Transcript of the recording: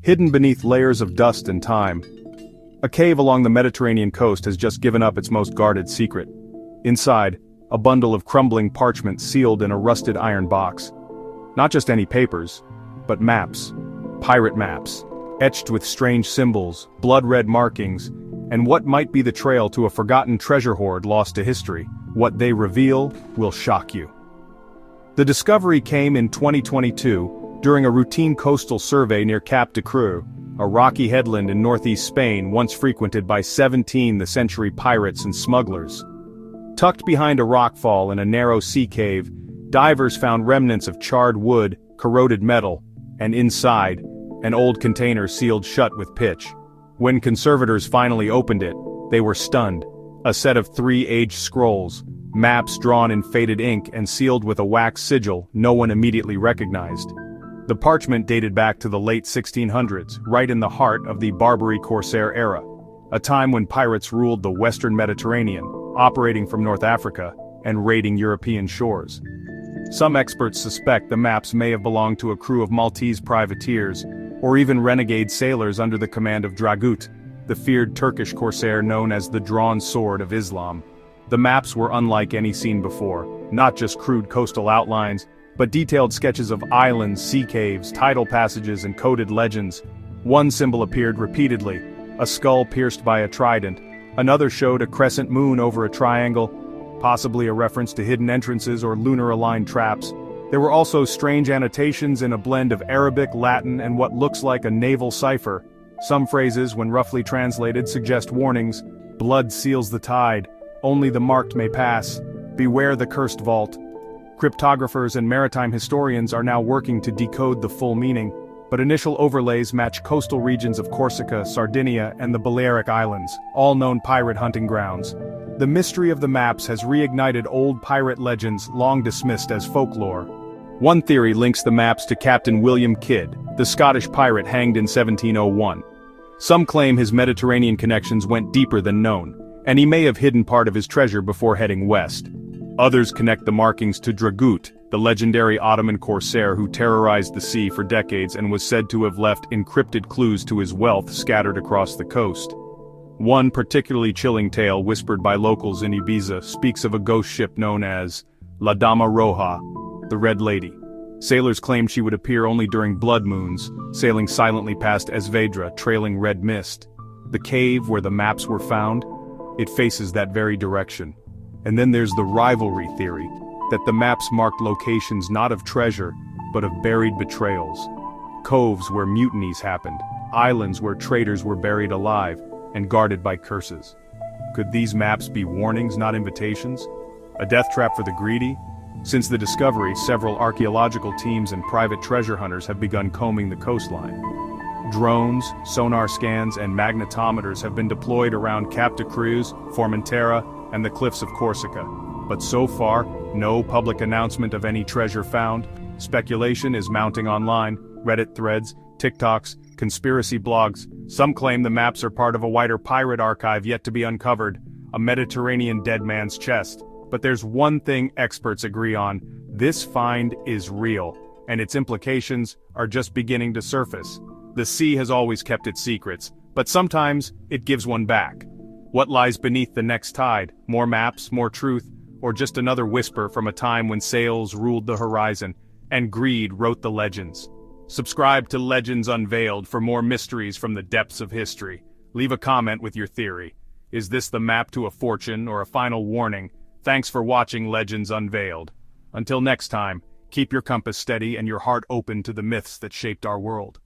hidden beneath layers of dust and time. A cave along the Mediterranean coast has just given up its most guarded secret. Inside, a bundle of crumbling parchment sealed in a rusted iron box. Not just any papers, but maps. Pirate maps, etched with strange symbols, blood-red markings, and what might be the trail to a forgotten treasure hoard lost to history. What they reveal will shock you. The discovery came in 2022, during a routine coastal survey near Cap de Creus, a rocky headland in northeast Spain once frequented by 17th-century pirates and smugglers. Tucked behind a rockfall in a narrow sea cave, divers found remnants of charred wood, corroded metal, and inside, an old container sealed shut with pitch. When conservators finally opened it, they were stunned. A set of 3 aged scrolls, maps drawn in faded ink and sealed with a wax sigil no one immediately recognized. The parchment dated back to the late 1600s, right in the heart of the Barbary Corsair era, a time when pirates ruled the western Mediterranean, operating from North Africa and raiding European shores. Some experts suspect the maps may have belonged to a crew of Maltese privateers, or even renegade sailors under the command of Dragut, the feared Turkish corsair known as the Drawn Sword of Islam. The maps were unlike any seen before, not just crude coastal outlines, but detailed sketches of islands, sea caves, tidal passages, and coded legends. One symbol appeared repeatedly, a skull pierced by a trident. Another showed a crescent moon over a triangle, possibly a reference to hidden entrances or lunar-aligned traps. There were also strange annotations in a blend of Arabic, Latin, and what looks like a naval cipher. Some phrases, when roughly translated, suggest warnings. Blood seals the tide. Only the marked may pass. Beware the cursed vault. Cryptographers and maritime historians are now working to decode the full meaning, but initial overlays match coastal regions of Corsica, Sardinia, and the Balearic Islands, all known pirate hunting grounds. The mystery of the maps has reignited old pirate legends long dismissed as folklore. One theory links the maps to Captain William Kidd, the Scottish pirate hanged in 1701. Some claim his Mediterranean connections went deeper than known, and he may have hidden part of his treasure before heading west. Others connect the markings to Dragut, the legendary Ottoman corsair who terrorized the sea for decades and was said to have left encrypted clues to his wealth scattered across the coast. One particularly chilling tale whispered by locals in Ibiza speaks of a ghost ship known as La Dama Roja, the Red Lady. Sailors claimed she would appear only during blood moons, sailing silently past Esvedra, trailing red mist. The cave where the maps were found, it faces that very direction. And then there's the rivalry theory, that the maps marked locations not of treasure, but of buried betrayals. Coves where mutinies happened, islands where traitors were buried alive, and guarded by curses. Could these maps be warnings, not invitations? A death trap for the greedy? Since the discovery, several archaeological teams and private treasure hunters have begun combing the coastline. Drones, sonar scans, and magnetometers have been deployed around Cap de Creus, Formentera, and the cliffs of Corsica. But so far, no public announcement of any treasure found. Speculation is mounting online, Reddit threads, TikToks, conspiracy blogs. Some claim the maps are part of a wider pirate archive yet to be uncovered, a Mediterranean dead man's chest. But there's one thing experts agree on: this find is real, and its implications are just beginning to surface. The sea has always kept its secrets, but sometimes it gives one back. What lies beneath the next tide? More maps, more truth, or just another whisper from a time when sails ruled the horizon, and greed wrote the legends? Subscribe to Legends Unveiled for more mysteries from the depths of history. Leave a comment with your theory. Is this the map to a fortune or a final warning? Thanks for watching Legends Unveiled. Until next time, keep your compass steady and your heart open to the myths that shaped our world.